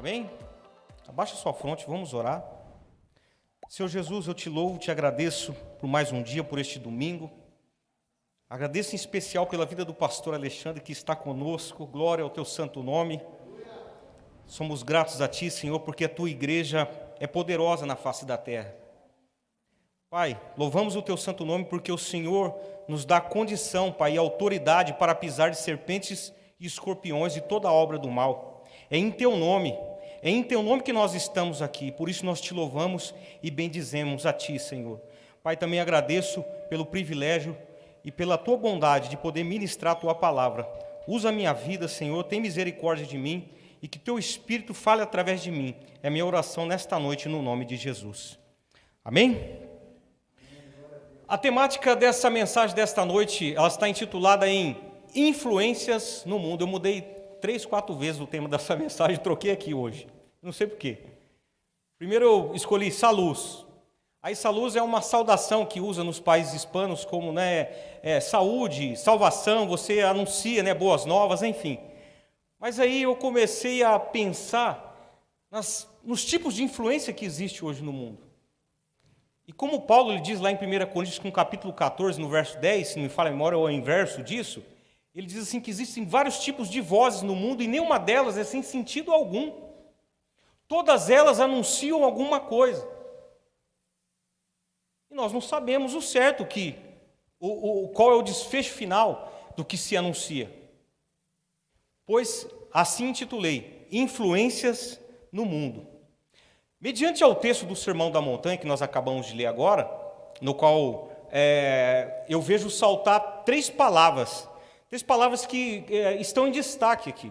Amém? Abaixa sua fronte, vamos orar. Senhor Jesus, eu te louvo, te agradeço por mais um dia, por este domingo. Agradeço em especial pela vida do pastor Alexandre que está conosco. Glória ao teu santo nome. Somos gratos a ti, Senhor, porque a tua igreja é poderosa na face da terra. Pai, louvamos o teu santo nome porque o Senhor nos dá condição, Pai, e autoridade para pisar de serpentes e escorpiões e toda a obra do mal. É em teu nome que nós estamos aqui, por isso nós te louvamos e bendizemos a ti, Senhor. Pai, também agradeço pelo privilégio e pela tua bondade de poder ministrar a tua palavra. Usa a minha vida, Senhor, tem misericórdia de mim e que teu Espírito fale através de mim. É a minha oração nesta noite no nome de Jesus. Amém? A temática dessa mensagem desta noite, ela está intitulada em Influências no Mundo. Eu mudei 3, 4 vezes o tema dessa mensagem, troquei aqui hoje. Não sei porquê. Primeiro eu escolhi Salus. Aí Salus é uma saudação que usa nos países hispanos como saúde, salvação, você anuncia boas novas, enfim. Mas aí eu comecei a pensar nos tipos de influência que existe hoje no mundo. E como Paulo ele diz lá em 1 Coríntios, no capítulo 14, no verso 10, se não me falha a memória, ou é o inverso disso, ele diz assim que existem vários tipos de vozes no mundo e nenhuma delas é sem sentido algum. Todas elas anunciam alguma coisa. E nós não sabemos o certo qual é o desfecho final do que se anuncia. Pois assim intitulei, Influências no Mundo. Mediante ao texto do Sermão da Montanha, que nós acabamos de ler agora, no qual eu vejo saltar três palavras que estão em destaque aqui,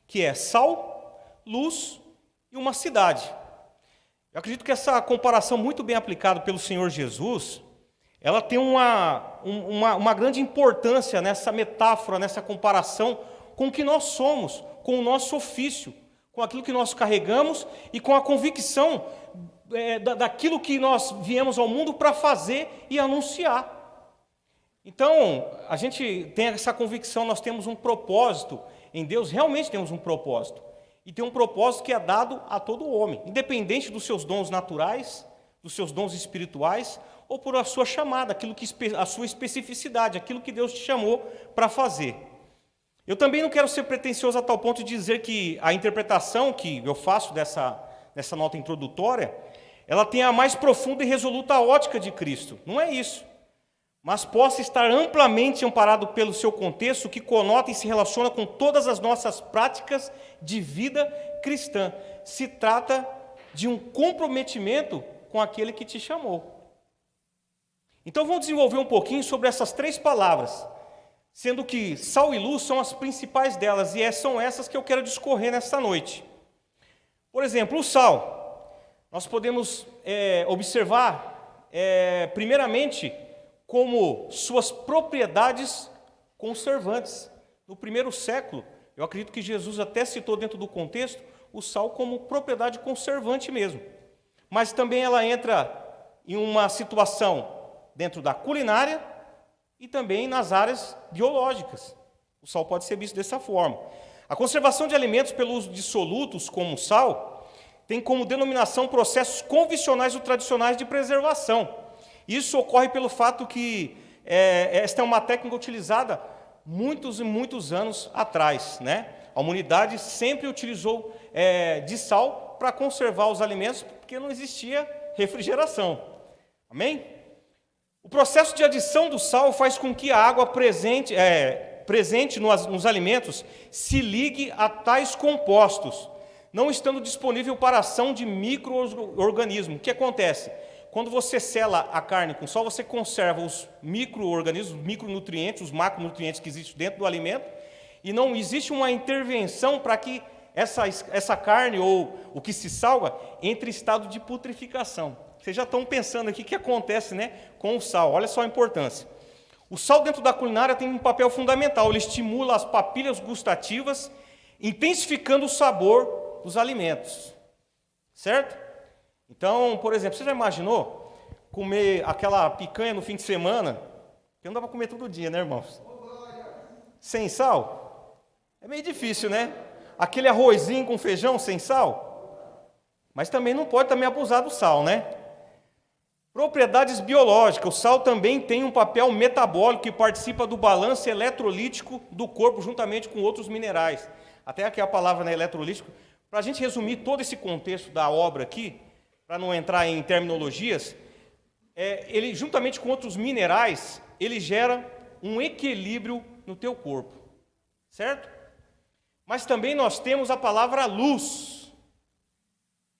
que é sal, luz e uma cidade. Eu acredito que essa comparação muito bem aplicada pelo Senhor Jesus, ela tem uma grande importância nessa metáfora, nessa comparação com o que nós somos, com o nosso ofício, com aquilo que nós carregamos e com a convicção daquilo que nós viemos ao mundo para fazer e anunciar. Então, a gente tem essa convicção, nós temos um propósito em Deus, realmente temos um propósito. E tem um propósito que é dado a todo homem, independente dos seus dons naturais, dos seus dons espirituais, ou por a sua chamada, a sua especificidade, aquilo que Deus te chamou para fazer. Eu também não quero ser pretensioso a tal ponto de dizer que a interpretação que eu faço dessa nota introdutória, ela tem a mais profunda e resoluta ótica de Cristo. Não é isso. Mas possa estar amplamente amparado pelo seu contexto, que conota e se relaciona com todas as nossas práticas de vida cristã. Se trata de um comprometimento com aquele que te chamou. Então vamos desenvolver um pouquinho sobre essas três palavras, sendo que sal e luz são as principais delas, e são essas que eu quero discorrer nesta noite. Por exemplo, o sal. Nós podemos observar, primeiramente, como suas propriedades conservantes. No primeiro século, eu acredito que Jesus até citou dentro do contexto o sal como propriedade conservante mesmo. Mas também ela entra em uma situação dentro da culinária e também nas áreas biológicas. O sal pode ser visto dessa forma. A conservação de alimentos pelo uso de solutos como o sal tem como denominação processos convencionais ou tradicionais de preservação. Isso ocorre pelo fato que esta é uma técnica utilizada muitos e muitos anos atrás, A humanidade sempre utilizou de sal para conservar os alimentos, porque não existia refrigeração. Amém? O processo de adição do sal faz com que a água presente nos alimentos se ligue a tais compostos, não estando disponível para a ação de micro-organismos. O que acontece? Quando você sela a carne com sal, você conserva os micro-organismos, os micronutrientes, os macronutrientes que existem dentro do alimento, e não existe uma intervenção para que essa carne ou o que se salga entre em estado de putrificação. Vocês já estão pensando aqui o que acontece com o sal. Olha só a importância. O sal dentro da culinária tem um papel fundamental. Ele estimula as papilhas gustativas, intensificando o sabor dos alimentos. Certo? Então, por exemplo, você já imaginou comer aquela picanha no fim de semana? Porque não dá para comer todo dia, irmãos? Sem sal? É meio difícil, aquele arrozinho com feijão sem sal? Mas também não pode abusar do sal, né? Propriedades biológicas. O sal também tem um papel metabólico que participa do balanço eletrolítico do corpo juntamente com outros minerais. Até aqui a palavra, né, eletrolítico. Para a gente resumir todo esse contexto da obra aqui, para não entrar em terminologias, ele juntamente com outros minerais, ele gera um equilíbrio no teu corpo, certo? Mas também nós temos a palavra luz.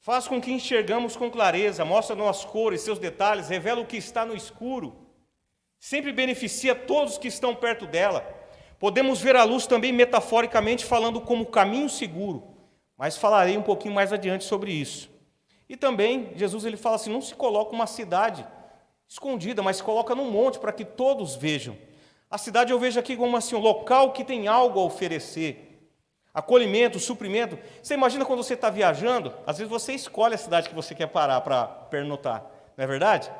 Faz com que enxergamos com clareza, mostra-nos as cores, seus detalhes, revela o que está no escuro. Sempre beneficia todos que estão perto dela. Podemos ver a luz também metaforicamente falando como caminho seguro, mas falarei um pouquinho mais adiante sobre isso. E também, Jesus ele fala assim, não se coloca uma cidade escondida, mas se coloca num monte para que todos vejam. A cidade eu vejo aqui como assim, um local que tem algo a oferecer. Acolhimento, suprimento. Você imagina quando você está viajando, às vezes você escolhe a cidade que você quer parar para pernotar, não é verdade?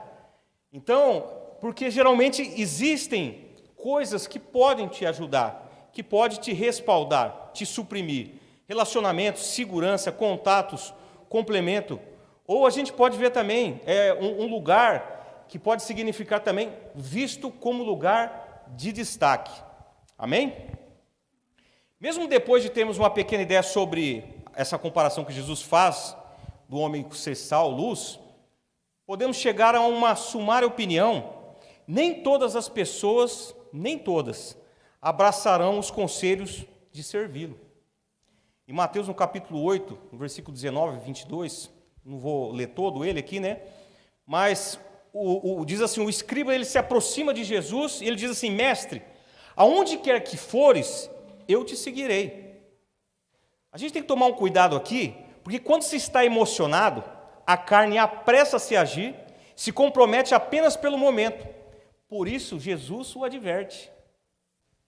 Então, porque geralmente existem coisas que podem te ajudar, que podem te respaldar, te suprimir. Relacionamentos, segurança, contatos, complemento. Ou a gente pode ver também um lugar que pode significar também visto como lugar de destaque. Amém? Mesmo depois de termos uma pequena ideia sobre essa comparação que Jesus faz do homem ser sal, luz, podemos chegar a uma sumária opinião. Nem todas as pessoas, nem todas, abraçarão os conselhos de servi-lo. Em Mateus, no capítulo 8, no versículo 19 e 22, não vou ler todo ele aqui, né? Mas diz assim, o escriba ele se aproxima de Jesus e ele diz assim, mestre, aonde quer que fores, eu te seguirei. A gente tem que tomar um cuidado aqui, porque quando se está emocionado, a carne apressa-se a agir, se compromete apenas pelo momento. Por isso, Jesus o adverte.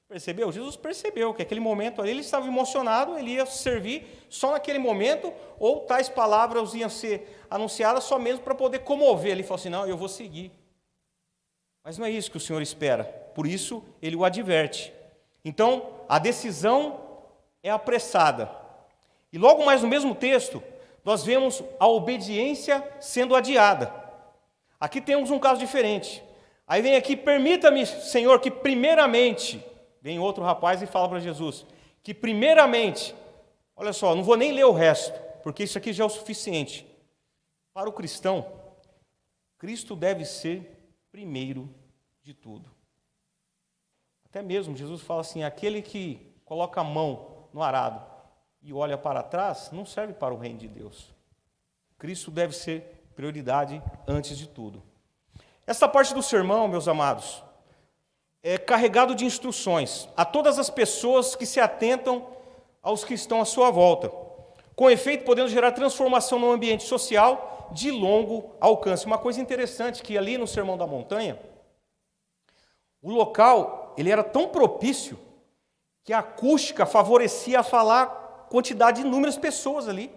Percebeu? Jesus percebeu que aquele momento ali ele estava emocionado, ele ia servir só naquele momento, ou tais palavras iam ser anunciadas só mesmo para poder comover. Ele falou assim, não, eu vou seguir. Mas não é isso que o Senhor espera. Por isso, ele o adverte. Então, a decisão é apressada. E logo mais no mesmo texto, nós vemos a obediência sendo adiada. Aqui temos um caso diferente. Aí vem aqui, permita-me, Senhor, que primeiramente, vem outro rapaz e fala para Jesus, que primeiramente, olha só, não vou nem ler o resto, porque isso aqui já é o suficiente. Para o cristão, Cristo deve ser primeiro de tudo. Até mesmo, Jesus fala assim, aquele que coloca a mão no arado e olha para trás, não serve para o reino de Deus. Cristo deve ser prioridade antes de tudo. Esta parte do sermão, meus amados, é carregado de instruções a todas as pessoas que se atentam aos que estão à sua volta. Com efeito, podendo gerar transformação no ambiente social de longo alcance. Uma coisa interessante que ali no Sermão da Montanha, o local ele era tão propício que a acústica favorecia a falar quantidade de inúmeras pessoas ali.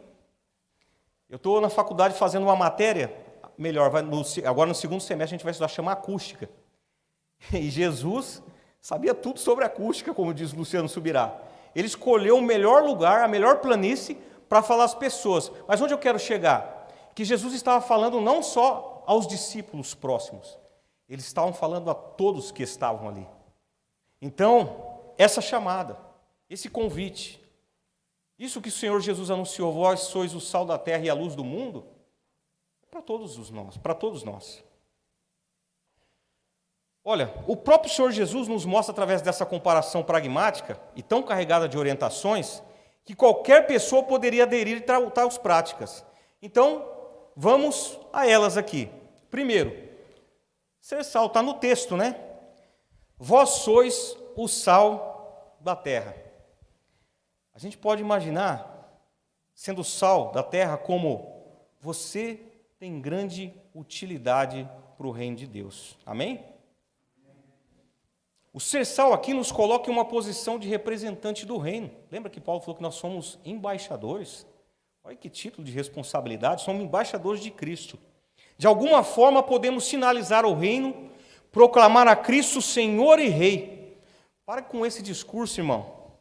Eu estou na faculdade fazendo uma matéria, agora no segundo semestre a gente vai estudar, chama acústica. E Jesus sabia tudo sobre acústica, como diz Luciano Subirá. Ele escolheu o melhor lugar, a melhor planície para falar às pessoas. Mas onde eu quero chegar? Que Jesus estava falando não só aos discípulos próximos, eles estavam falando a todos que estavam ali. Então, essa chamada, esse convite, isso que o Senhor Jesus anunciou, vós sois o sal da terra e a luz do mundo, para todos nós. Olha, o próprio Senhor Jesus nos mostra através dessa comparação pragmática e tão carregada de orientações, que qualquer pessoa poderia aderir a tais práticas. Então, vamos a elas aqui. Primeiro, ser sal, está no texto, né? Vós sois o sal da terra. A gente pode imaginar, sendo sal da terra, como você tem grande utilidade para o reino de Deus. Amém? O ser sal aqui nos coloca em uma posição de representante do reino. Lembra que Paulo falou que nós somos embaixadores? Olha que título de responsabilidade, somos embaixadores de Cristo. De alguma forma podemos sinalizar o reino, proclamar a Cristo Senhor e Rei. Para com esse discurso, irmão.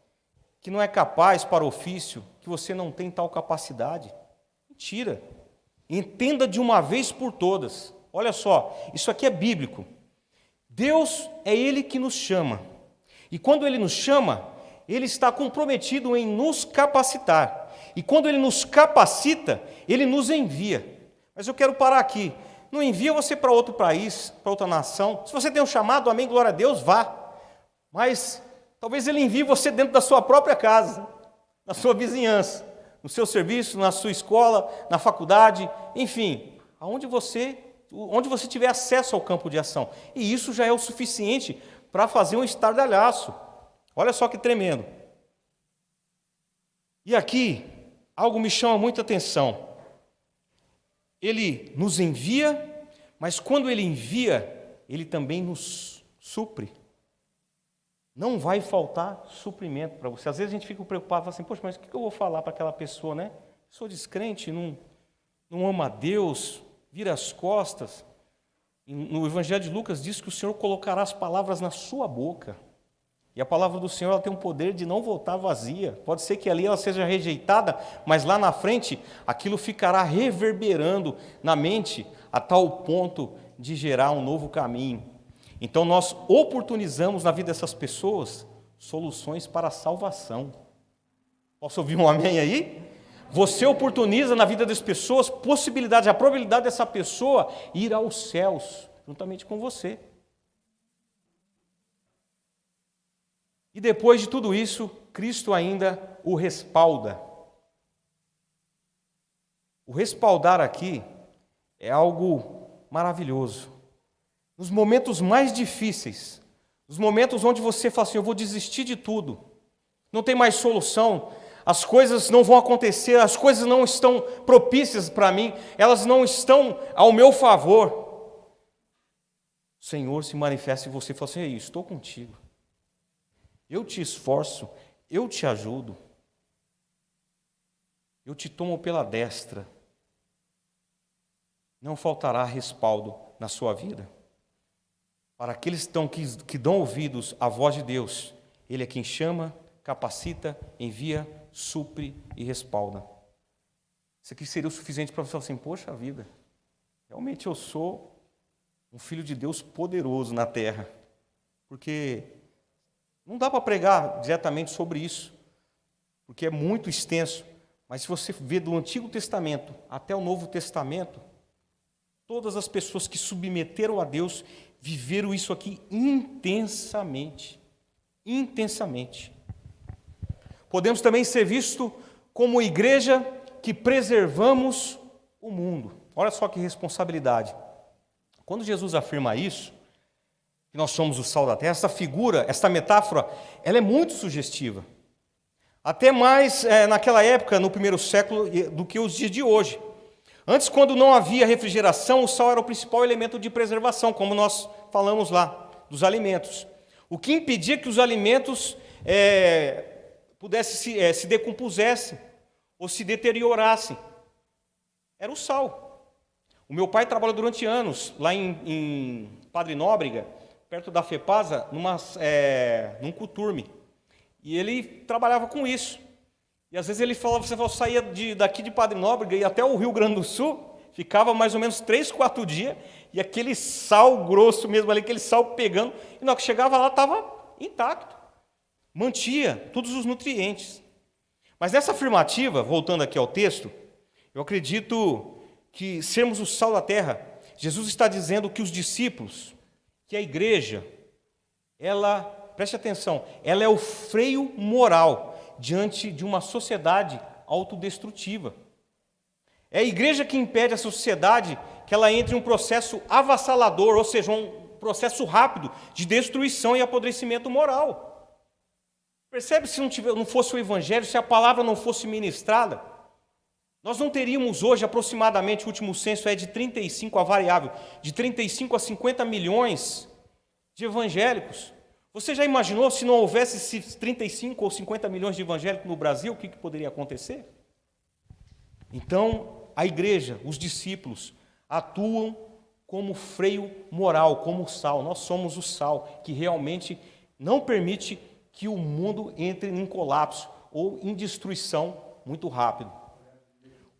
que não é capaz para o ofício, que você não tem tal capacidade. Mentira. Entenda de uma vez por todas. Olha só, isso aqui é bíblico. Deus é Ele que nos chama. E quando Ele nos chama, Ele está comprometido em nos capacitar. E quando Ele nos capacita, Ele nos envia. Mas eu quero parar aqui. Não envia você para outro país, para outra nação. Se você tem um chamado, amém, glória a Deus, vá. Mas talvez Ele envie você dentro da sua própria casa, na sua vizinhança, no seu serviço, na sua escola, na faculdade, enfim, onde você tiver acesso ao campo de ação. E isso já é o suficiente para fazer um estardalhaço. Olha só que tremendo. E aqui, algo me chama muita atenção. Ele nos envia, mas quando Ele envia, Ele também nos supre. Não vai faltar suprimento para você. Às vezes a gente fica preocupado, fala assim, poxa, mas o que eu vou falar para aquela pessoa, né? Sou descrente, não ama a Deus, vira as costas. No Evangelho de Lucas diz que o Senhor colocará as palavras na sua boca. E a palavra do Senhor ela tem o poder de não voltar vazia. Pode ser que ali ela seja rejeitada, mas lá na frente aquilo ficará reverberando na mente a tal ponto de gerar um novo caminho. Então nós oportunizamos na vida dessas pessoas soluções para a salvação. Posso ouvir um amém aí? Você oportuniza na vida das pessoas possibilidade, a probabilidade dessa pessoa ir aos céus, juntamente com você. E depois de tudo isso, Cristo ainda o respalda. O respaldar aqui é algo maravilhoso. Nos momentos mais difíceis, nos momentos onde você fala assim, eu vou desistir de tudo, não tem mais solução, as coisas não vão acontecer, as coisas não estão propícias para mim, elas não estão ao meu favor. O Senhor se manifesta em você e fala assim, ei, estou contigo, eu te esforço, eu te ajudo, eu te tomo pela destra, não faltará respaldo na sua vida. Para aqueles que dão ouvidos à voz de Deus, Ele é quem chama, capacita, envia, supre e respalda. Isso aqui seria o suficiente para você falar assim, poxa vida, realmente eu sou um filho de Deus poderoso na terra. Porque não dá para pregar diretamente sobre isso, porque é muito extenso. Mas se você vê do Antigo Testamento até o Novo Testamento, todas as pessoas que submeteram a Deus viveram isso aqui intensamente. Intensamente. Podemos também ser vistos como igreja que preservamos o mundo. Olha só que responsabilidade. Quando Jesus afirma isso, que nós somos o sal da terra, essa figura, essa metáfora, ela é muito sugestiva. Até mais naquela época, no primeiro século, do que os dias de hoje. Antes, quando não havia refrigeração, o sal era o principal elemento de preservação, como nós falamos lá, dos alimentos. O que impedia que os alimentos pudessem se decompusessem ou se deteriorassem era o sal. O meu pai trabalhou durante anos lá em Padre Nóbrega, perto da FEPASA, num coturme. E ele trabalhava com isso. E às vezes ele falava, saía daqui de Padre Nóbrega e ia até o Rio Grande do Sul, ficava mais ou menos 3, 4 dias, e aquele sal grosso mesmo ali, aquele sal pegando, e na hora que chegava lá estava intacto. Mantia todos os nutrientes. Mas nessa afirmativa, voltando aqui ao texto, eu acredito que sermos o sal da terra, Jesus está dizendo que os discípulos, que a igreja, ela, preste atenção, ela é o freio moral diante de uma sociedade autodestrutiva. É a igreja que impede a sociedade que ela entre em um processo avassalador, ou seja, um processo rápido de destruição e apodrecimento moral. Percebe se não fosse o evangelho, se a palavra não fosse ministrada, nós não teríamos hoje aproximadamente, o último censo é de 35, a variável, de 35 a 50 milhões de evangélicos. Você já imaginou se não houvesse esses 35 ou 50 milhões de evangélicos no Brasil, o que poderia acontecer? Então, a igreja, os discípulos, atuam como freio moral, como sal. Nós somos o sal que realmente não permite que o mundo entre em colapso ou em destruição muito rápido.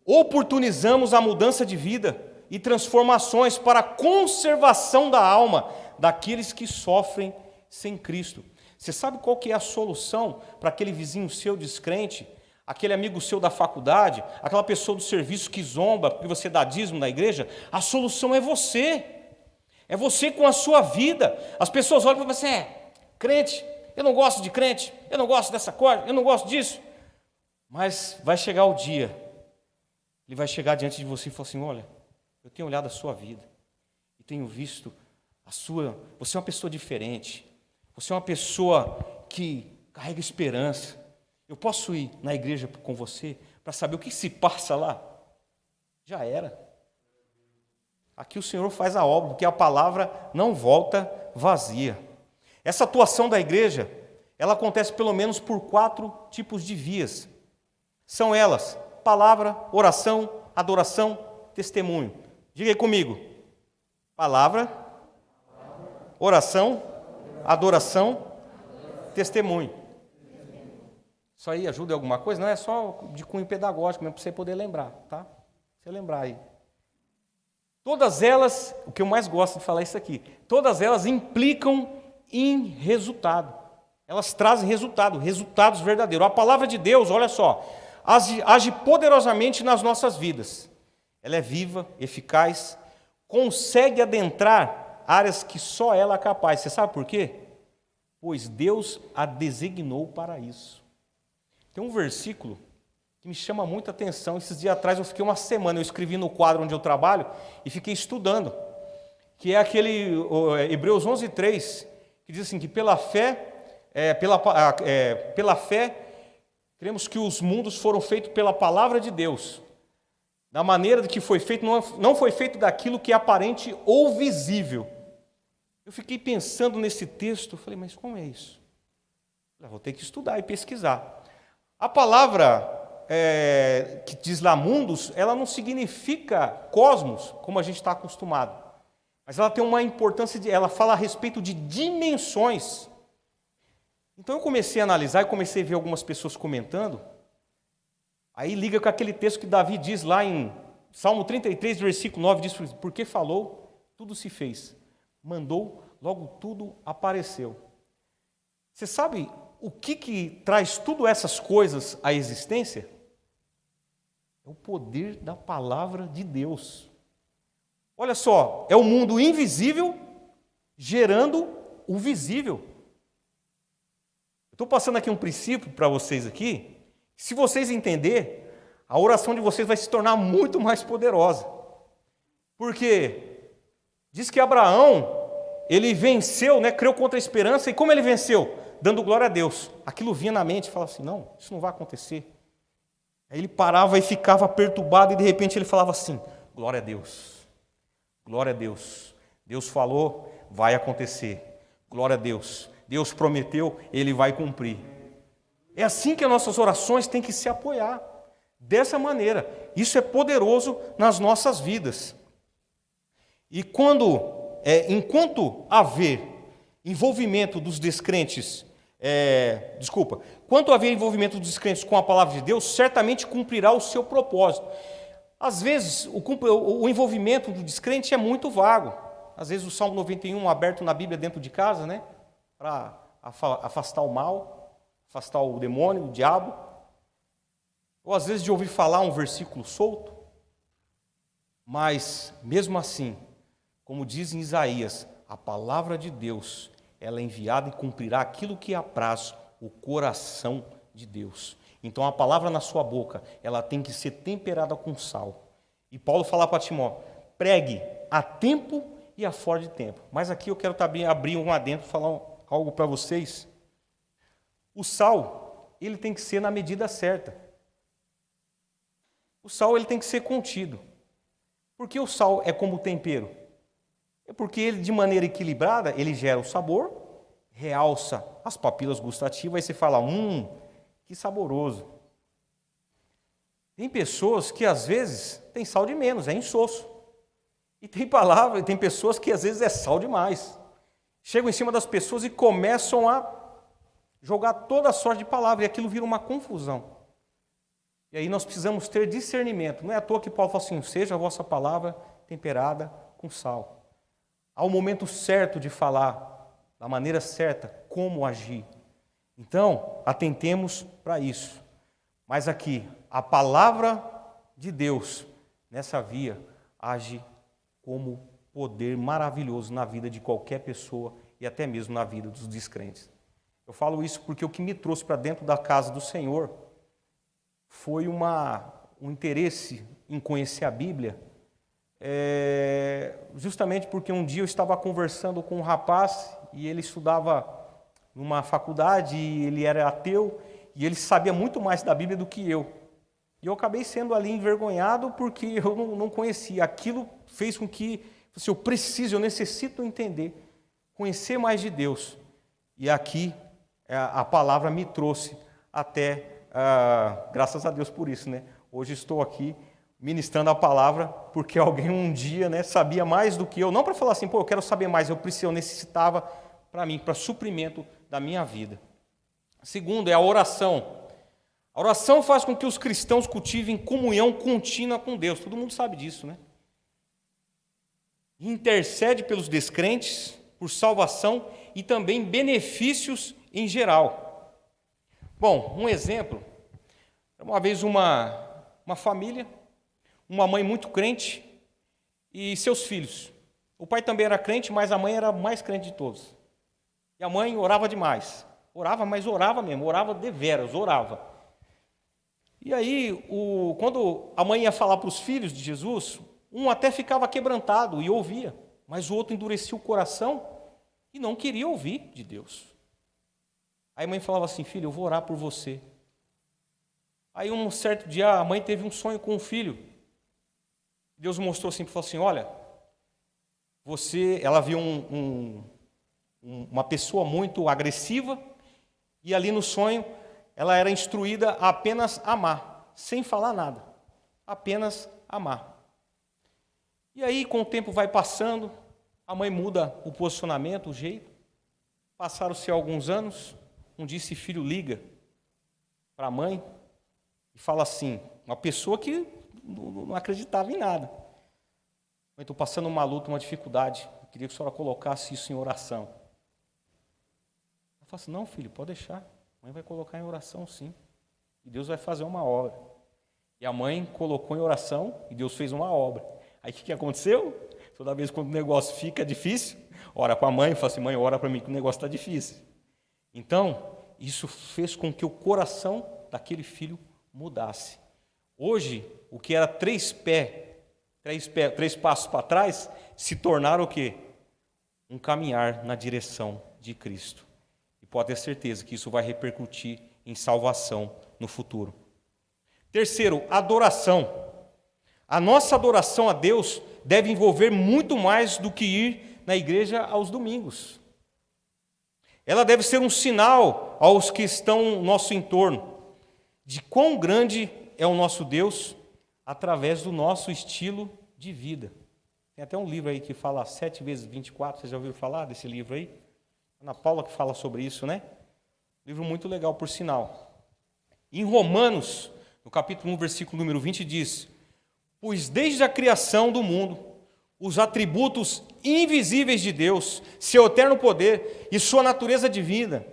Oportunizamos a mudança de vida e transformações para a conservação da alma daqueles que sofrem sem Cristo. Você sabe qual que é a solução para aquele vizinho seu descrente, aquele amigo seu da faculdade, aquela pessoa do serviço que zomba porque você dá dízimo na igreja? A solução é você. É você com a sua vida. As pessoas olham para você, crente, eu não gosto de crente, eu não gosto dessa coisa, eu não gosto disso. Mas vai chegar o dia, ele vai chegar diante de você e falar assim, olha, eu tenho olhado a sua vida e tenho visto você é uma pessoa diferente, você é uma pessoa que carrega esperança. Eu posso ir na igreja com você para saber o que se passa lá? Já era. Aqui o Senhor faz a obra, porque a palavra não volta vazia. Essa atuação da igreja, ela acontece pelo menos por 4 tipos de vias. São elas: palavra, oração, adoração, testemunho. Diga aí comigo. Palavra, oração, adoração, testemunho. Isso aí ajuda em alguma coisa? Não é só de cunho pedagógico, mesmo para você poder lembrar, tá? Você lembrar aí. Todas elas, o que eu mais gosto de falar é isso aqui, todas elas implicam em resultado. Elas trazem resultados verdadeiros. A palavra de Deus, olha só, age poderosamente nas nossas vidas. Ela é viva, eficaz, consegue adentrar áreas que só ela é capaz. Você sabe por quê? Pois Deus a designou para isso. Tem um versículo que me chama muita atenção. Esses dias atrás eu fiquei uma semana, eu escrevi no quadro onde eu trabalho e fiquei estudando, que é aquele Hebreus 11:3, que diz assim, que pela fé, cremos que os mundos foram feitos pela palavra de Deus, da maneira de que foi feito, não foi feito daquilo que é aparente ou visível. Eu fiquei pensando nesse texto, falei, mas como é isso? Eu vou ter que estudar e pesquisar. A palavra que diz lá mundos, ela não significa cosmos, como a gente está acostumado. Mas ela tem uma importância, ela fala a respeito de dimensões. Então eu comecei a analisar e comecei a ver algumas pessoas comentando. Aí liga com aquele texto que Davi diz lá em Salmo 33, versículo 9, diz, porque falou, tudo se fez. Mandou, logo tudo apareceu. Você sabe o que traz tudo essas coisas à existência? É o poder da palavra de Deus. Olha só, é o mundo invisível gerando o visível. Estou passando aqui um princípio para vocês aqui. Se vocês entenderem, a oração de vocês vai se tornar muito mais poderosa. Porque diz que Abraão, ele venceu, creu contra a esperança, e como ele venceu? Dando glória a Deus. Aquilo vinha na mente e falava assim, não, isso não vai acontecer. Aí ele parava e ficava perturbado, e de repente ele falava assim, glória a Deus, glória a Deus. Deus falou, vai acontecer. Glória a Deus. Deus prometeu, Ele vai cumprir. É assim que as nossas orações têm que se apoiar. Dessa maneira. Isso é poderoso nas nossas vidas. E enquanto haver envolvimento dos descrentes, quanto haver envolvimento dos descrentes com a palavra de Deus, certamente cumprirá o seu propósito. Às vezes, o envolvimento do descrente é muito vago. Às vezes, o Salmo 91 aberto na Bíblia dentro de casa, para afastar o mal, afastar o demônio, o diabo. Ou às vezes de ouvir falar um versículo solto. Mas, mesmo assim, como diz em Isaías, a palavra de Deus, ela é enviada e cumprirá aquilo que apraz o coração de Deus. Então, a palavra na sua boca, ela tem que ser temperada com sal. E Paulo fala para Timóteo, pregue a tempo e a fora de tempo. Mas aqui eu quero abrir um adentro, falar algo para vocês. O sal, ele tem que ser na medida certa. O sal, ele tem que ser contido. Por que o sal é como tempero? É porque ele, de maneira equilibrada, ele gera o sabor, realça as papilas gustativas, aí você fala, que saboroso. Tem pessoas que, às vezes, tem sal de menos, é insosso. E tem pessoas que, às vezes, é sal demais. Chegam em cima das pessoas e começam a jogar toda a sorte de palavra, e aquilo vira uma confusão. E aí nós precisamos ter discernimento. Não é à toa que Paulo fala assim, seja a vossa palavra temperada com sal. Há o momento certo de falar, da maneira certa, como agir. Então, atentemos para isso. Mas aqui, a palavra de Deus, nessa via, age como poder maravilhoso na vida de qualquer pessoa e até mesmo na vida dos descrentes. Eu falo isso porque o que me trouxe para dentro da casa do Senhor foi um interesse em conhecer a Bíblia, justamente porque um dia eu estava conversando com um rapaz e ele estudava numa faculdade e ele era ateu e ele sabia muito mais da Bíblia do que eu. E eu acabei sendo ali envergonhado porque eu não conhecia. Aquilo fez com que eu necessito entender, conhecer mais de Deus. E aqui a palavra me trouxe até, graças a Deus por isso, né? Hoje estou aqui ministrando a palavra porque alguém um dia, né, sabia mais do que eu. Não para falar assim, eu quero saber mais, eu necessitava para mim, para suprimento da minha vida. Segundo, é a oração. A oração faz com que os cristãos cultivem comunhão contínua com Deus. Todo mundo sabe disso, né? Intercede pelos descrentes, por salvação e também benefícios em geral. Bom, um exemplo. Uma vez uma família, uma mãe muito crente e seus filhos. O pai também era crente, mas a mãe era a mais crente de todos. E a mãe orava demais. Orava, mas orava mesmo, orava deveras, orava. E aí, quando a mãe ia falar para os filhos de Jesus, um até ficava quebrantado e ouvia, mas o outro endurecia o coração e não queria ouvir de Deus. Aí a mãe falava assim, filho, eu vou orar por você. Aí um certo dia a mãe teve um sonho com o filho. Deus mostrou assim, falou assim, olha, ela viu uma pessoa muito agressiva e ali no sonho ela era instruída a apenas amar, sem falar nada, apenas amar. E aí, com o tempo vai passando, a mãe muda o posicionamento, o jeito. Passaram-se alguns anos, um dia esse filho liga para a mãe e fala assim, uma pessoa que não acreditava em nada. Mãe, estou passando uma luta, uma dificuldade, eu queria que a senhora colocasse isso em oração. Ela fala assim, não, filho, pode deixar. A mãe vai colocar em oração, sim. E Deus vai fazer uma obra. E a mãe colocou em oração e Deus fez uma obra. Aí o que aconteceu? Toda vez quando o negócio fica difícil, ora com a mãe e fala assim, mãe, ora para mim que o negócio está difícil. Então, isso fez com que o coração daquele filho mudasse. Hoje, o que era três passos para trás, se tornaram o quê? Um caminhar na direção de Cristo. Pode ter certeza que isso vai repercutir em salvação no futuro. Terceiro, adoração. A nossa adoração a Deus deve envolver muito mais do que ir na igreja aos domingos. Ela deve ser um sinal aos que estão no nosso entorno de quão grande é o nosso Deus através do nosso estilo de vida. Tem até um livro aí que fala 7 vezes 24, vocês já ouviram falar desse livro aí? Ana Paula que fala sobre isso, né? Livro muito legal, por sinal. Em Romanos, no capítulo 1, versículo número 20, diz, pois desde a criação do mundo, os atributos invisíveis de Deus, seu eterno poder e sua natureza divina,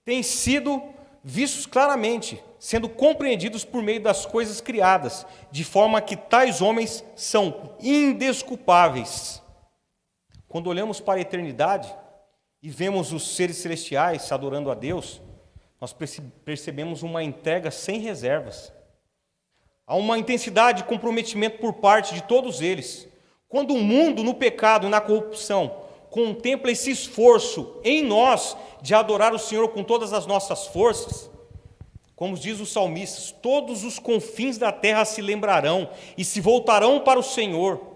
têm sido vistos claramente, sendo compreendidos por meio das coisas criadas, de forma que tais homens são indesculpáveis. Quando olhamos para a eternidade, e vemos os seres celestiais adorando a Deus, nós percebemos uma entrega sem reservas. Há uma intensidade de comprometimento por parte de todos eles. Quando o mundo no pecado e na corrupção contempla esse esforço em nós de adorar o Senhor com todas as nossas forças, como diz os salmistas, todos os confins da terra se lembrarão e se voltarão para o Senhor.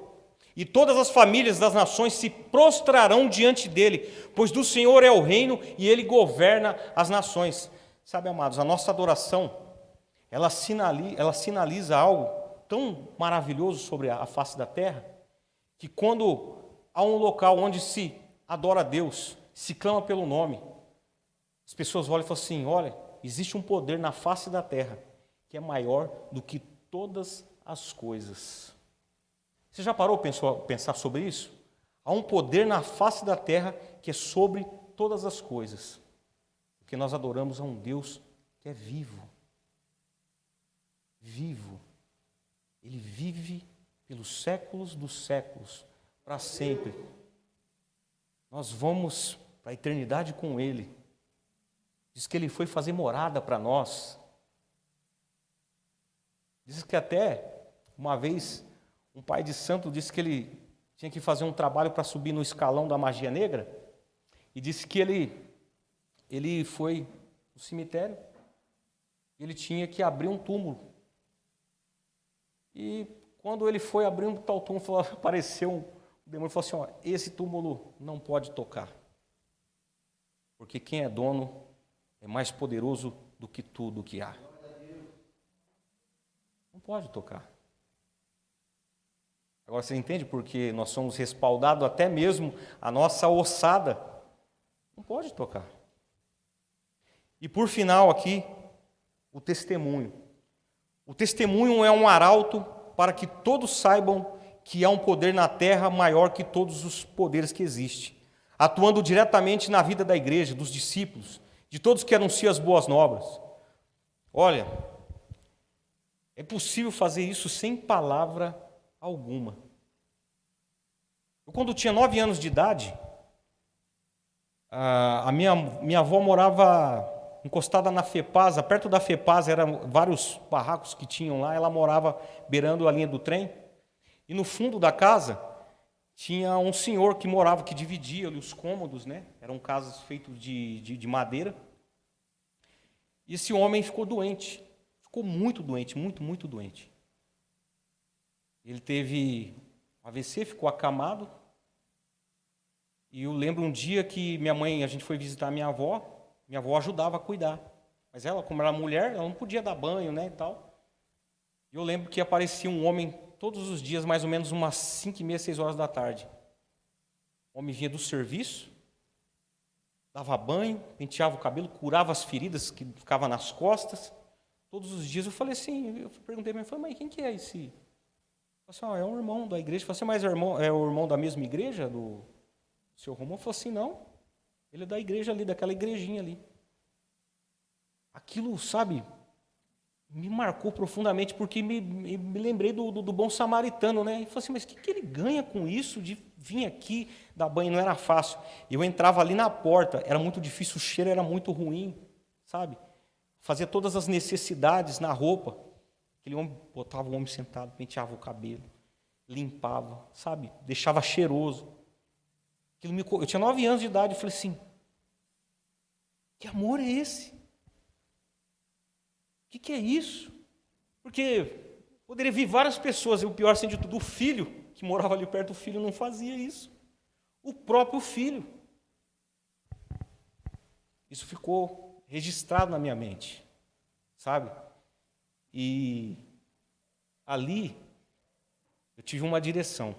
E todas as famílias das nações se prostrarão diante dele, pois do Senhor é o reino e ele governa as nações. Sabe, amados, a nossa adoração, ela sinaliza algo tão maravilhoso sobre a face da terra, que quando há um local onde se adora a Deus, se clama pelo nome, As pessoas olham e falam assim: olha, existe um poder na face da terra que é maior do que todas as coisas. Você já parou para pensar sobre isso? Há um poder na face da terra que é sobre todas as coisas. Porque nós adoramos a um Deus que é vivo. Vivo. Ele vive pelos séculos dos séculos, para sempre. Nós vamos para a eternidade com Ele. Diz que Ele foi fazer morada para nós. Diz que até, uma vez, um pai de santo disse que ele tinha que fazer um trabalho para subir no escalão da magia negra, e disse que ele foi no cemitério, ele tinha que abrir um túmulo. E quando ele foi abrir um tal túmulo, apareceu um demônio e falou assim: ó, esse túmulo não pode tocar, porque quem é dono é mais poderoso do que tudo que há. Não pode tocar. Agora você entende porque nós somos respaldados, até mesmo a nossa ossada não pode tocar. E por final aqui, o testemunho. O testemunho é um arauto para que todos saibam que há um poder na terra maior que todos os poderes que existem, atuando diretamente na vida da igreja, dos discípulos, de todos que anunciam as boas novas. Olha, é possível fazer isso sem palavra alguma. Eu, quando tinha 9 anos de idade, a minha avó morava encostada na FEPASA. Perto da FEPASA eram vários barracos que tinham lá. Ela morava beirando a linha do trem. E no fundo da casa tinha um senhor que morava, que dividia ali os cômodos, né? Eram casas feitas de madeira. E esse homem ficou doente. Ficou muito doente, muito doente. Ele teve um AVC, ficou acamado. E eu lembro um dia que a gente foi visitar minha avó ajudava a cuidar. Mas ela, como era mulher, ela não podia dar banho, né, e tal. E eu lembro que aparecia um homem todos os dias, mais ou menos umas 5h30, 6 horas da tarde. O homem vinha do serviço, dava banho, penteava o cabelo, curava as feridas que ficavam nas costas. Todos os dias eu falei assim, eu perguntei para ele, mas quem que é esse? Eu falei assim, é um irmão da igreja. Eu falei assim, mas é o irmão da mesma igreja, do seu Romão? Ele falou assim, não, ele é da igreja ali, daquela igrejinha ali. Aquilo, sabe, me marcou profundamente, porque me lembrei do bom samaritano, né? E falei assim, mas o que ele ganha com isso de vir aqui dar banho? Não era fácil. Eu entrava ali na porta, era muito difícil, o cheiro era muito ruim, sabe? Fazia todas as necessidades na roupa. Aquele homem, botava o homem sentado, penteava o cabelo, limpava, sabe? Deixava cheiroso. Eu tinha 9 anos de idade, eu falei assim, que amor é esse? O que é isso? Porque poderia vir várias pessoas, e o pior assim de tudo, o filho, que morava ali perto, o filho não fazia isso. O próprio filho. Isso ficou registrado na minha mente, sabe? E ali eu tive uma direção.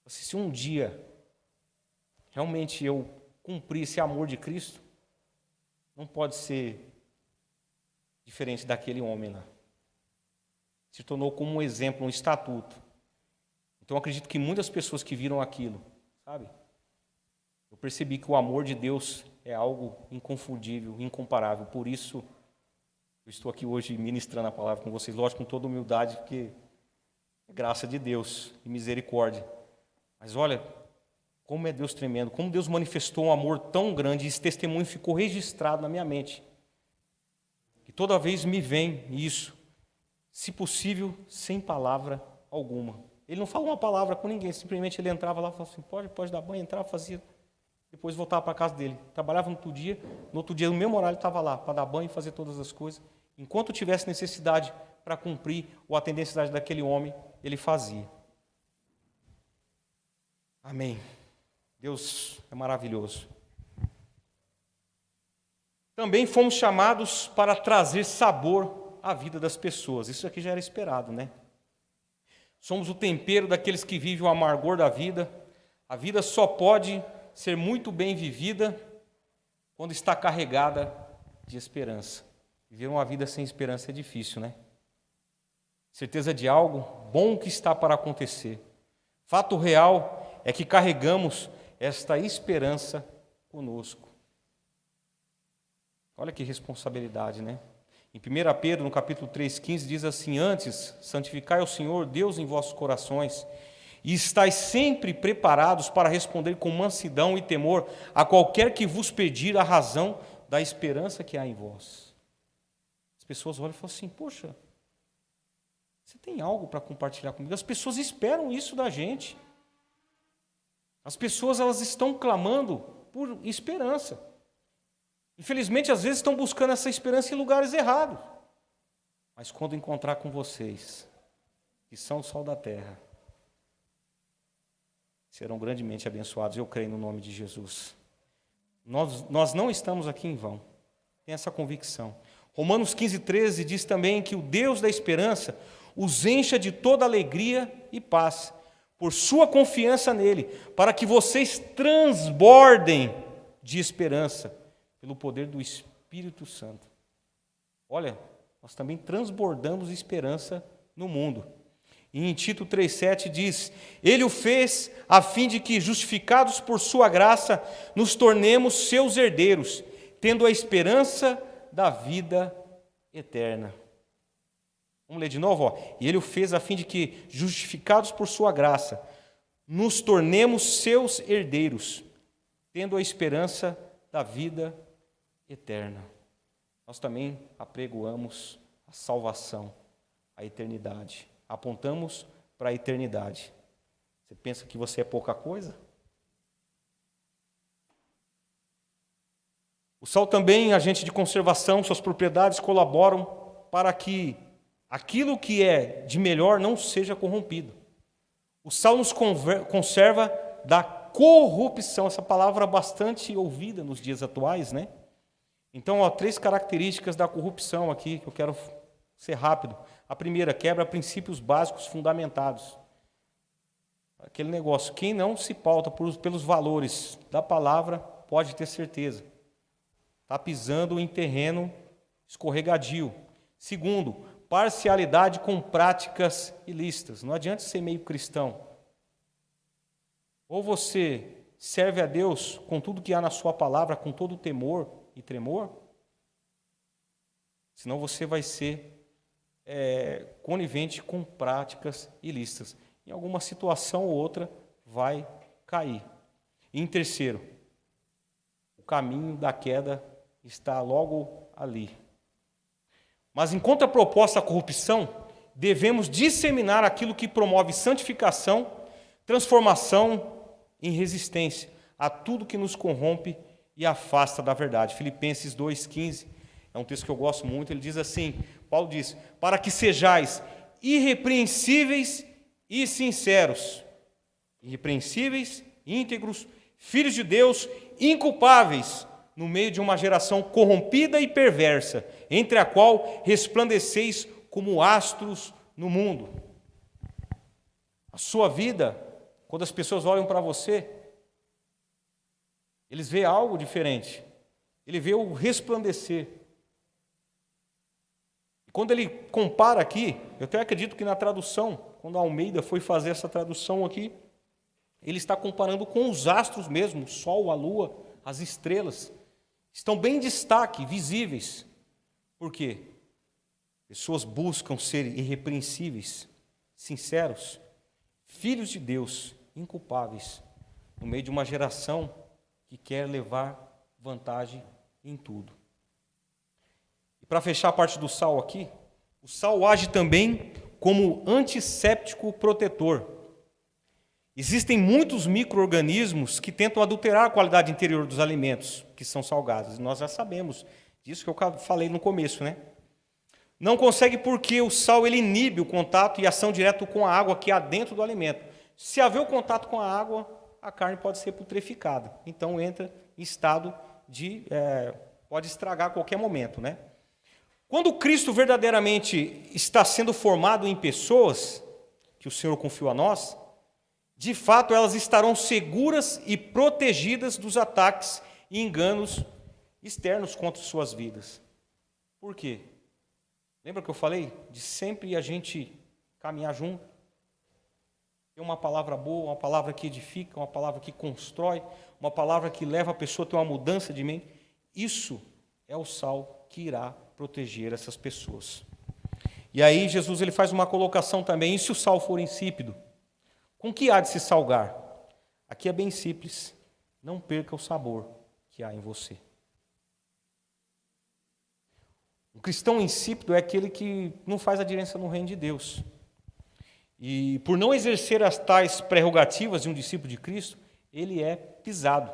Se um dia realmente eu cumprir esse amor de Cristo, não pode ser diferente daquele homem lá. Se tornou como um exemplo, um estatuto. Então eu acredito que muitas pessoas que viram aquilo, sabe? Eu percebi que o amor de Deus é algo inconfundível, incomparável. Por isso eu estou aqui hoje ministrando a palavra com vocês, lógico, com toda humildade, porque é graça de Deus e misericórdia. Mas olha, como é Deus tremendo, como Deus manifestou um amor tão grande, e esse testemunho ficou registrado na minha mente. E toda vez me vem isso, se possível, sem palavra alguma. Ele não fala uma palavra com ninguém, simplesmente ele entrava lá e falava assim, pode dar banho, entrava, fazia, depois voltava para a casa dele. Trabalhava no outro dia, no mesmo horário, ele estava lá, para dar banho e fazer todas as coisas. Enquanto tivesse necessidade para cumprir ou atender a necessidade daquele homem, ele fazia. Amém. Deus é maravilhoso. Também fomos chamados para trazer sabor à vida das pessoas. Isso aqui já era esperado, né? Somos o tempero daqueles que vivem o amargor da vida. A vida só pode ser muito bem vivida quando está carregada de esperança. Viver uma vida sem esperança é difícil, né? Certeza de algo bom que está para acontecer. Fato real é que carregamos esta esperança conosco. Olha que responsabilidade, né? Em 1 Pedro, no capítulo 3,15, diz assim: antes, santificai ao Senhor Deus em vossos corações, e estais sempre preparados para responder com mansidão e temor a qualquer que vos pedir a razão da esperança que há em vós. As pessoas olham e falam assim: poxa, você tem algo para compartilhar comigo? As pessoas esperam isso da gente. As pessoas, elas estão clamando por esperança. Infelizmente, às vezes estão buscando essa esperança em lugares errados. Mas quando encontrar com vocês, que são o sal da terra, serão grandemente abençoados, eu creio no nome de Jesus. Nós não estamos aqui em vão. Tenha essa convicção. Romanos 15,13 diz também que o Deus da esperança os encha de toda alegria e paz, por sua confiança nele, para que vocês transbordem de esperança, pelo poder do Espírito Santo. Olha, nós também transbordamos de esperança no mundo. E em Tito 3,7 diz: ele o fez a fim de que, justificados por sua graça, nos tornemos seus herdeiros, tendo a esperança da vida eterna. Vamos ler de novo, ó. E ele o fez a fim de que, justificados por sua graça, nos tornemos seus herdeiros, tendo a esperança da vida eterna. Nós também apregoamos a salvação, a eternidade. Apontamos para a eternidade. Você pensa que você é pouca coisa? O sal também, agente de conservação, suas propriedades colaboram para que aquilo que é de melhor não seja corrompido. O sal nos conserva da corrupção, essa palavra bastante ouvida nos dias atuais, né? Então, ó, 3 características da corrupção aqui, que eu quero ser rápido. A primeira, quebra princípios básicos fundamentados. Aquele negócio, quem não se pauta pelos valores da palavra, pode ter certeza. Está pisando em terreno escorregadio. Segundo, parcialidade com práticas ilícitas. Não adianta ser meio cristão. Ou você serve a Deus com tudo que há na sua palavra, com todo o temor e tremor, senão você vai ser conivente com práticas ilícitas. Em alguma situação ou outra vai cair. E em terceiro, o caminho da queda está logo ali. Mas em contraproposta à corrupção, devemos disseminar aquilo que promove santificação, transformação em resistência a tudo que nos corrompe e afasta da verdade. Filipenses 2,15 é um texto que eu gosto muito. Ele diz assim, Paulo diz: para que sejais irrepreensíveis e sinceros, irrepreensíveis, íntegros, filhos de Deus, inculpáveis, no meio de uma geração corrompida e perversa, entre a qual resplandeceis como astros no mundo. A sua vida, quando as pessoas olham para você, eles veem algo diferente. Ele vê o resplandecer. E quando ele compara aqui, eu até acredito que na tradução, quando a Almeida foi fazer essa tradução aqui, ele está comparando com os astros mesmo, o sol, a lua, as estrelas. Estão bem em destaque, visíveis. Por quê? Pessoas buscam ser irrepreensíveis, sinceros, filhos de Deus, inculpáveis, no meio de uma geração que quer levar vantagem em tudo. E para fechar a parte do sal aqui, o sal age também como antisséptico protetor. Existem muitos micro-organismos que tentam adulterar a qualidade interior dos alimentos que são salgados. Nós já sabemos disso que eu falei no começo, né? Não consegue porque o sal ele inibe o contato e ação direto com a água que há dentro do alimento. Se haver o contato com a água, a carne pode ser putreficada. Então entra em estado de... pode estragar a qualquer momento, né? Quando Cristo verdadeiramente está sendo formado em pessoas, que o Senhor confiou a nós, de fato elas estarão seguras e protegidas dos ataques e enganos externos contra suas vidas. Por quê? Lembra que eu falei de sempre a gente caminhar junto? Ter uma palavra boa, uma palavra que edifica, uma palavra que constrói, uma palavra que leva a pessoa a ter uma mudança de mente. Isso é o sal que irá proteger essas pessoas. E aí Jesus ele faz uma colocação também, e se o sal for insípido, com que há de se salgar? Aqui é bem simples, não perca o sabor que há em você. Um cristão insípido é aquele que não faz a diferença no reino de Deus. E por não exercer as tais prerrogativas de um discípulo de Cristo, ele é pisado.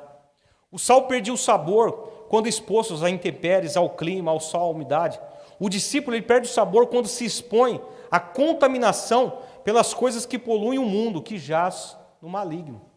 O sal perdia o sabor quando expostos a intempéries, ao clima, ao sol, à umidade. O discípulo ele perde o sabor quando se expõe à contaminação pelas coisas que poluem o mundo, que jaz no maligno.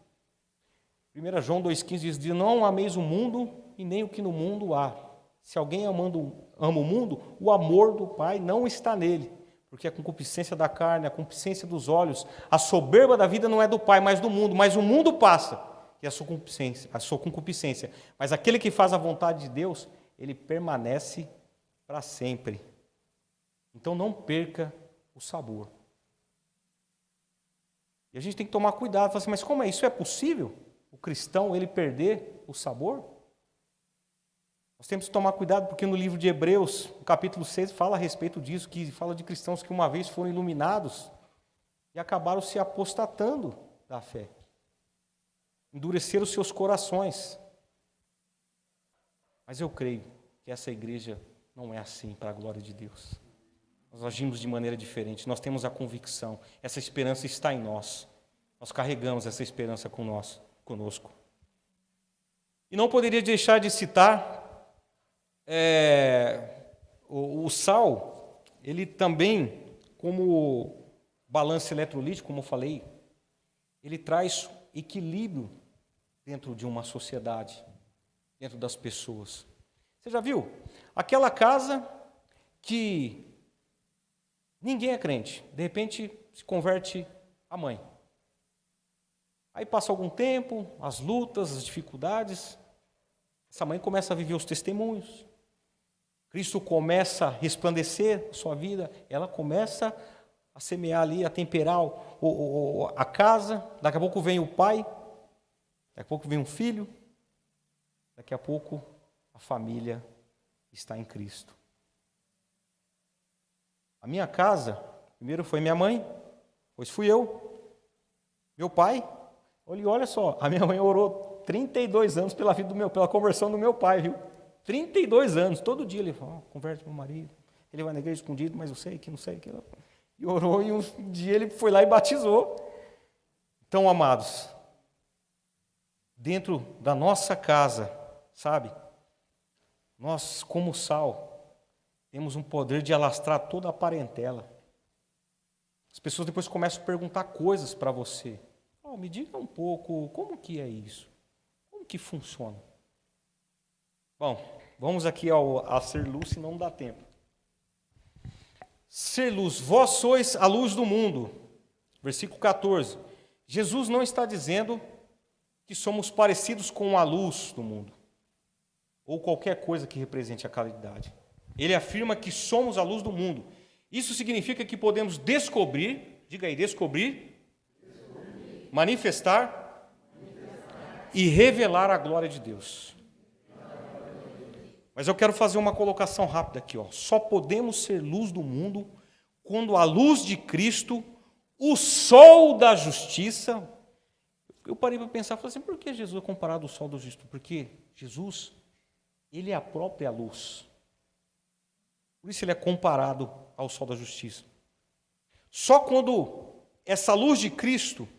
1 João 2,15 diz: não ameis o mundo e nem o que no mundo há. Se alguém ama o mundo, o amor do Pai não está nele. Porque a concupiscência da carne, a concupiscência dos olhos, a soberba da vida não é do Pai, mas do mundo. Mas o mundo passa, e a sua concupiscência. Mas aquele que faz a vontade de Deus, ele permanece para sempre. Então não perca o sabor. E a gente tem que tomar cuidado, falar assim, mas como é isso? É possível? O cristão, ele perder o sabor? Nós temos que tomar cuidado, porque no livro de Hebreus, no capítulo 6, fala a respeito disso, que fala de cristãos que uma vez foram iluminados e acabaram se apostatando da fé. Endureceram os seus corações. Mas eu creio que essa igreja não é assim, para a glória de Deus. Nós agimos de maneira diferente, nós temos a convicção, essa esperança está em nós. Nós carregamos essa esperança conosco. E não poderia deixar de citar o sal, ele também, como balanço eletrolítico, como eu falei, ele traz equilíbrio dentro de uma sociedade, dentro das pessoas. Você já viu? Aquela casa que ninguém é crente, de repente se converte a mãe. Aí passa algum tempo, as lutas, as dificuldades, essa mãe começa a viver os testemunhos, Cristo começa a resplandecer a sua vida, ela começa a semear ali, a temperar a casa, daqui a pouco vem o pai, daqui a pouco vem um filho, daqui a pouco a família está em Cristo. A minha casa, primeiro foi minha mãe, depois fui eu, meu pai. Olha só, a minha mãe orou 32 anos pela conversão do meu pai, viu? 32 anos, todo dia ele fala, converte meu marido, ele vai na igreja escondido, mas eu sei que não sei que. E orou, e um dia ele foi lá e batizou. Então, amados, dentro da nossa casa, sabe, nós, como sal, temos um poder de alastrar toda a parentela. As pessoas depois começam a perguntar coisas para você. Me diga um pouco, como que é isso? Como que funciona? Bom, vamos aqui a ser luz, senão não dá tempo. Ser luz, vós sois a luz do mundo. Versículo 14. Jesus não está dizendo que somos parecidos com a luz do mundo, ou qualquer coisa que represente a claridade. Ele afirma que somos a luz do mundo. Isso significa que podemos descobrir, diga aí, descobrir, manifestar e revelar a glória de Deus. Mas eu quero fazer uma colocação rápida aqui. Só podemos ser luz do mundo quando a luz de Cristo, o sol da justiça... Eu parei para pensar, falei assim, por que Jesus é comparado ao sol da justiça? Porque Jesus, ele é a própria luz. Por isso ele é comparado ao sol da justiça. Só quando essa luz de Cristo,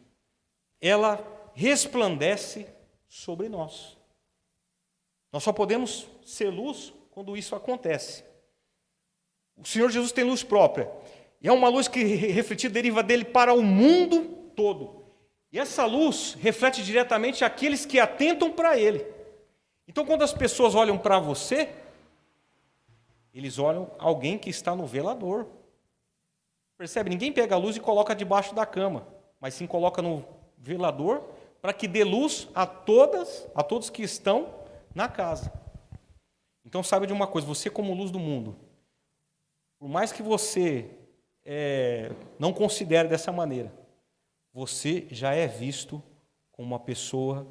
ela resplandece sobre nós. Nós só podemos ser luz quando isso acontece. O Senhor Jesus tem luz própria. E é uma luz que refletida deriva dele para o mundo todo. E essa luz reflete diretamente aqueles que atentam para ele. Então, quando as pessoas olham para você, eles olham alguém que está no velador. Percebe? Ninguém pega a luz e coloca debaixo da cama, mas sim coloca no velador para que dê luz a todos que estão na casa. Então saiba de uma coisa, você como luz do mundo, por mais que você não considere dessa maneira, você já é visto como uma pessoa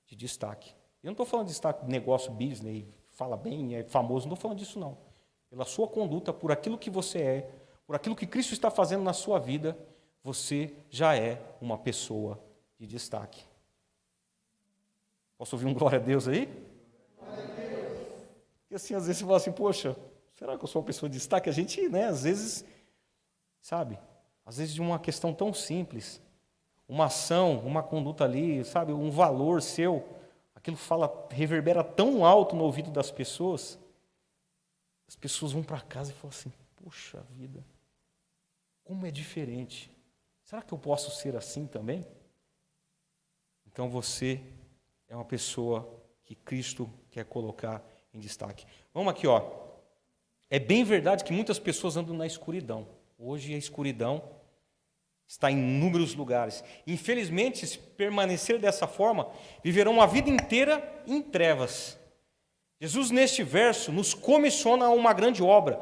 de destaque. Eu não estou falando de destaque de negócio, business, fala bem, é famoso, não estou falando disso não. Pela sua conduta, por aquilo que você é, por aquilo que Cristo está fazendo na sua vida, você já é uma pessoa de destaque. Posso ouvir um glória a Deus aí? Glória a Deus. E assim, às vezes você fala assim, poxa, será que eu sou uma pessoa de destaque? A gente, às vezes, sabe, às vezes de uma questão tão simples, uma ação, uma conduta ali, sabe, um valor seu, aquilo reverbera tão alto no ouvido das pessoas, as pessoas vão para casa e falam assim, poxa vida, como é diferente. Será que eu posso ser assim também? Então você é uma pessoa que Cristo quer colocar em destaque. Vamos aqui, ó. É bem verdade que muitas pessoas andam na escuridão. Hoje a escuridão está em inúmeros lugares. Infelizmente, se permanecer dessa forma, viverão uma vida inteira em trevas. Jesus, neste verso, nos comissiona a uma grande obra,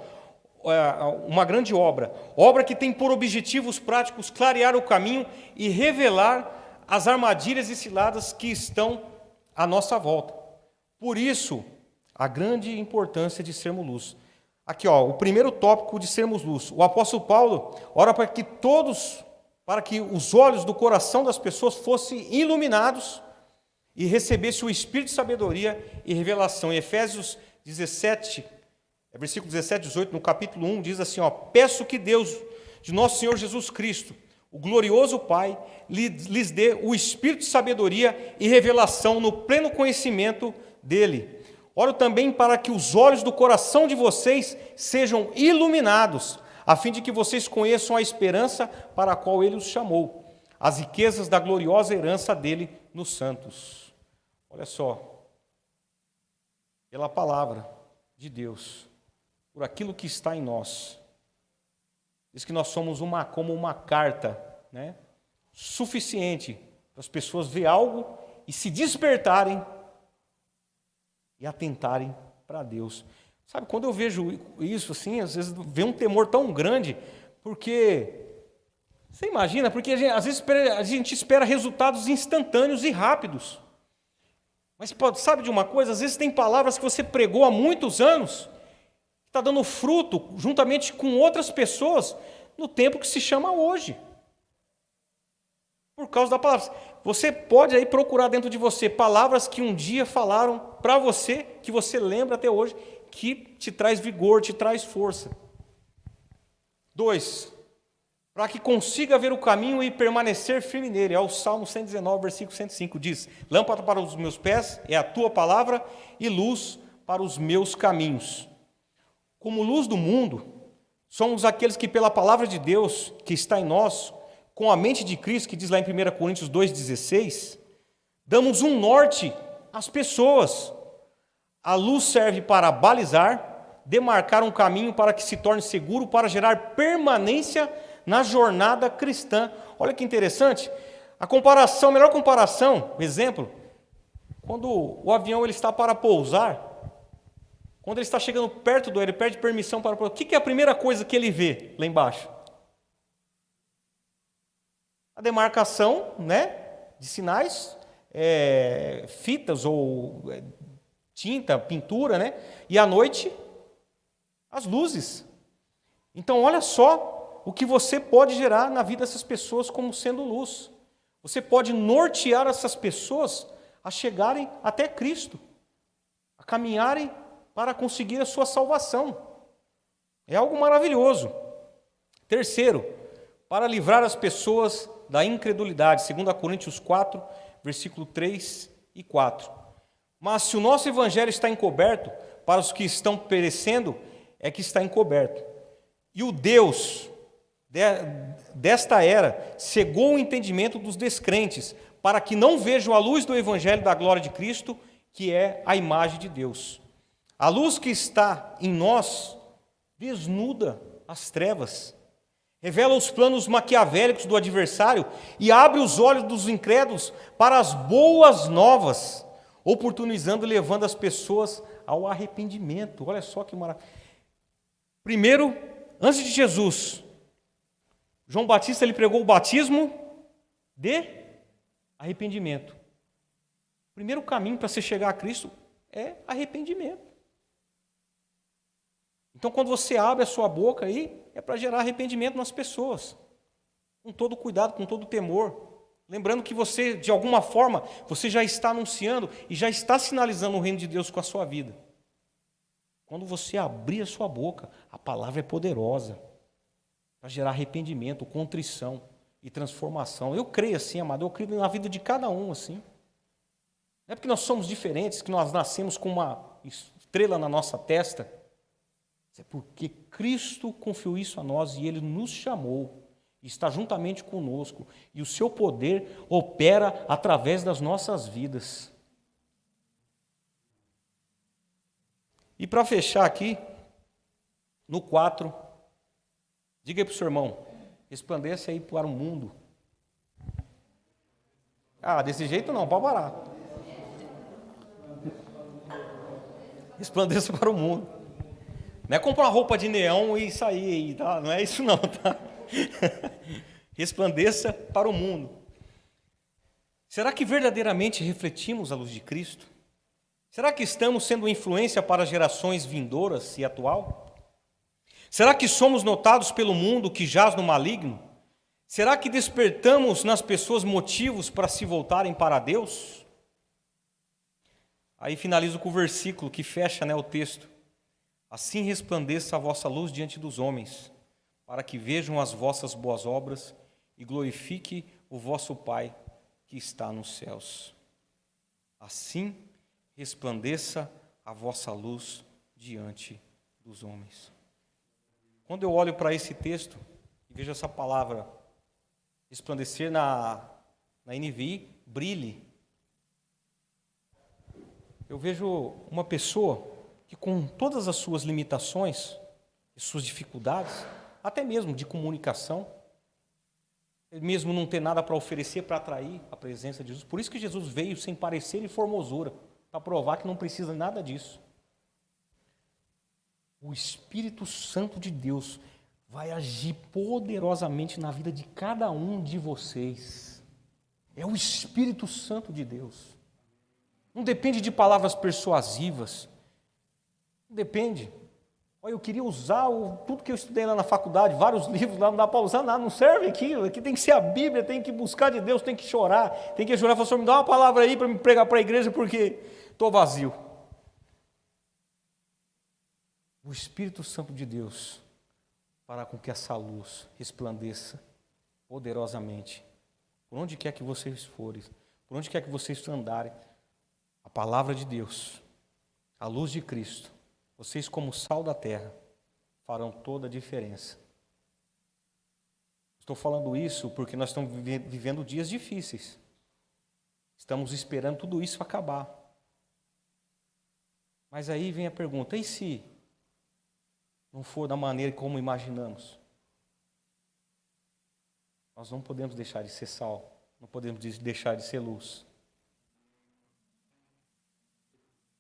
obra que tem por objetivos práticos clarear o caminho e revelar as armadilhas e ciladas que estão à nossa volta. Por isso, a grande importância de sermos luz. Aqui, ó, o primeiro tópico de sermos luz. O apóstolo Paulo ora para que os olhos do coração das pessoas fossem iluminados e recebesse o espírito de sabedoria e revelação. Em Efésios 17, versículo 17 e 18, no capítulo 1, diz assim, ó, peço que Deus, de nosso Senhor Jesus Cristo, o glorioso Pai, lhes dê o espírito de sabedoria e revelação no pleno conhecimento dele. Oro também para que os olhos do coração de vocês sejam iluminados, a fim de que vocês conheçam a esperança para a qual ele os chamou, as riquezas da gloriosa herança dele nos santos. Olha só, pela palavra de Deus, por aquilo que está em nós, diz que nós somos como uma carta, né, suficiente para as pessoas ver algo e se despertarem e atentarem para Deus. Sabe, quando eu vejo isso assim, às vezes vem um temor tão grande, porque, você imagina, porque às vezes a gente espera resultados instantâneos e rápidos. Mas sabe de uma coisa? Às vezes tem palavras que você pregou há muitos anos, que está dando fruto, juntamente com outras pessoas, no tempo que se chama hoje. Por causa da palavra. Você pode aí procurar dentro de você palavras que um dia falaram para você, que você lembra até hoje, que te traz vigor, te traz força. 2, para que consiga ver o caminho e permanecer firme nele. É o Salmo 119, versículo 105, diz, lâmpada para os meus pés é a tua palavra e luz para os meus caminhos. Como luz do mundo, somos aqueles que pela palavra de Deus, que está em nós, com a mente de Cristo, que diz lá em 1 Coríntios 2,16, damos um norte às pessoas. A luz serve para balizar, demarcar um caminho para que se torne seguro, para gerar permanência na jornada cristã. Olha que interessante, a melhor comparação, exemplo, quando o avião ele está para pousar, quando ele está chegando perto do ele pede permissão para pousar, o que é a primeira coisa que ele vê lá embaixo? A demarcação, né, de sinais, fitas ou tinta, pintura, né? E à noite, as luzes. Então, olha só o que você pode gerar na vida dessas pessoas como sendo luz. Você pode nortear essas pessoas a chegarem até Cristo, a caminharem para conseguir a sua salvação. É algo maravilhoso. 3, para livrar as pessoas da incredulidade, 2 Coríntios 4, versículo 3 e 4. Mas se o nosso evangelho está encoberto, para os que estão perecendo, é que está encoberto. E o Deus desta era cegou o entendimento dos descrentes, para que não vejam a luz do evangelho da glória de Cristo, que é a imagem de Deus. A luz que está em nós desnuda as trevas, revela os planos maquiavélicos do adversário e abre os olhos dos incrédulos para as boas novas, oportunizando e levando as pessoas ao arrependimento. Olha só que maravilha. Primeiro, antes de Jesus, João Batista ele pregou o batismo de arrependimento. O primeiro caminho para você chegar a Cristo é arrependimento. Então, quando você abre a sua boca aí, é para gerar arrependimento nas pessoas. Com todo cuidado, com todo temor. Lembrando que você, de alguma forma, você já está anunciando e já está sinalizando o reino de Deus com a sua vida. Quando você abrir a sua boca, a palavra é poderosa para gerar arrependimento, contrição e transformação. Eu creio assim, amado, eu creio na vida de cada um assim. Não é porque nós somos diferentes, que nós nascemos com uma estrela na nossa testa. É porque Cristo confiou isso a nós e Ele nos chamou. Está juntamente conosco, e o seu poder opera através das nossas vidas. E para fechar aqui, no 4, diga aí para o seu irmão, resplandeça aí para o mundo. Ah, desse jeito não, pode parar. Resplandeça para o mundo. Não é comprar roupa de neon e sair aí, tá? Não é isso não, tá? Resplandeça para o mundo. Será que verdadeiramente refletimos a luz de Cristo? Será que estamos sendo influência para gerações vindouras e atual? Será que somos notados pelo mundo que jaz no maligno? Será que despertamos nas pessoas motivos para se voltarem para Deus? Aí finalizo com o versículo que fecha, o texto. Assim resplandeça a vossa luz diante dos homens, para que vejam as vossas boas obras e glorifique o vosso Pai que está nos céus. Assim resplandeça a vossa luz diante dos homens. Quando eu olho para esse texto e vejo essa palavra resplandecer na NVI, brilhe, eu vejo uma pessoa que com todas as suas limitações e suas dificuldades, até mesmo de comunicação, mesmo não ter nada para oferecer para atrair a presença de Jesus. Por isso que Jesus veio sem parecer e formosura, para provar que não precisa nada disso. O Espírito Santo de Deus vai agir poderosamente na vida de cada um de vocês. É o Espírito Santo de Deus. Não depende de palavras persuasivas. Não depende. Olha, eu queria usar tudo que eu estudei lá na faculdade, vários livros lá, não dá para usar nada, não serve aquilo. Aqui tem que ser a Bíblia, tem que buscar de Deus, tem que chorar. Tem que chorar, pastor, me dá uma palavra aí para me pregar para a igreja, porque estou vazio. O Espírito Santo de Deus fará com que essa luz resplandeça poderosamente. Por onde quer que vocês forem, por onde quer que vocês andarem, a palavra de Deus, a luz de Cristo, vocês, como sal da terra, farão toda a diferença. Estou falando isso porque nós estamos vivendo dias difíceis. Estamos esperando tudo isso acabar. Mas aí vem a pergunta, e se não for da maneira como imaginamos? Nós não podemos deixar de ser sal, não podemos deixar de ser luz.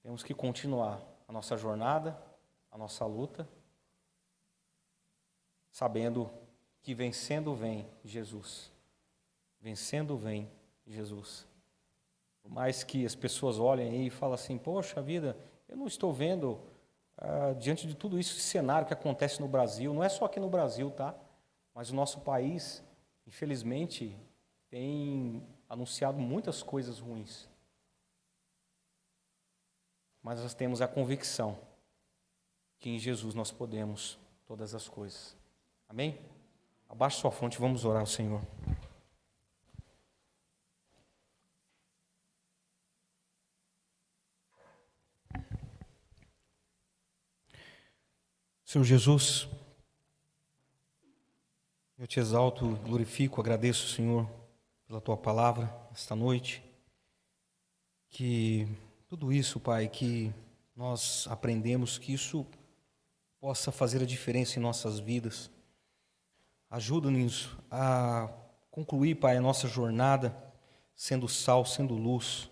Temos que continuar a nossa jornada, a nossa luta, sabendo que vencendo vem Jesus. Vencendo vem Jesus. Por mais que as pessoas olhem aí e falem assim, poxa vida, eu não estou vendo, diante de tudo isso, esse cenário que acontece no Brasil, não é só aqui no Brasil, tá? Mas o nosso país, infelizmente, tem anunciado muitas coisas ruins. Mas nós temos a convicção que em Jesus nós podemos todas as coisas. Amém? Abaixe sua fronte e vamos orar ao Senhor. Senhor Jesus, eu te exalto, glorifico, agradeço, Senhor, pela tua palavra esta noite. Que tudo isso, Pai, que nós aprendemos, que isso possa fazer a diferença em nossas vidas. Ajuda-nos a concluir, Pai, a nossa jornada, sendo sal, sendo luz.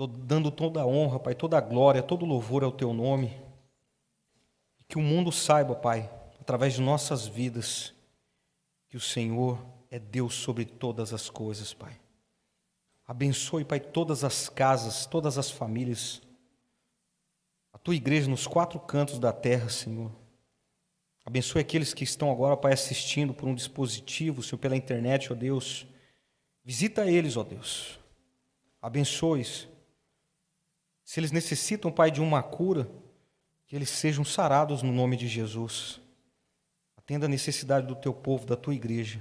dando toda a honra, Pai, toda a glória, todo o louvor ao Teu nome. E que o mundo saiba, Pai, através de nossas vidas, que o Senhor é Deus sobre todas as coisas, Pai. Abençoe, Pai, todas as casas, todas as famílias, a Tua igreja nos 4 cantos da terra, Senhor. Abençoe aqueles que estão agora, Pai, assistindo por um dispositivo, Senhor, pela internet, ó Deus. Visita eles, ó Deus. Abençoe-os. Se eles necessitam, Pai, de uma cura, que eles sejam sarados no nome de Jesus. Atenda a necessidade do Teu povo, da Tua igreja.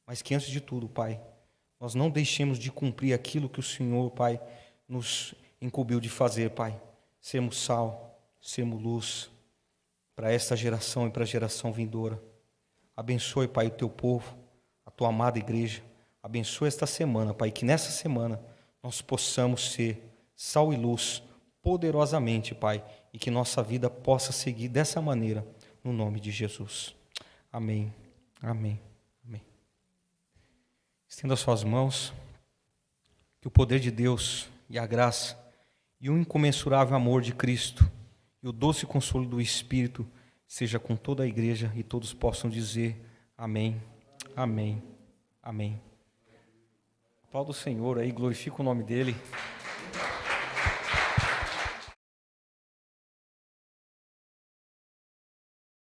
Mas que antes de tudo, Pai, nós não deixemos de cumprir aquilo que o Senhor, Pai, nos incumbiu de fazer, Pai. Sermos sal, sermos luz para esta geração e para a geração vindoura. Abençoe, Pai, o Teu povo, a Tua amada igreja. Abençoe esta semana, Pai, que nessa semana nós possamos ser sal e luz poderosamente, Pai, e que nossa vida possa seguir dessa maneira, no nome de Jesus. Amém, amém, amém. Estenda suas mãos, que o poder de Deus e a graça e o incomensurável amor de Cristo e o doce consolo do Espírito seja com toda a igreja e todos possam dizer amém, amém, amém. Aplauda o Senhor aí, glorifica o nome dEle.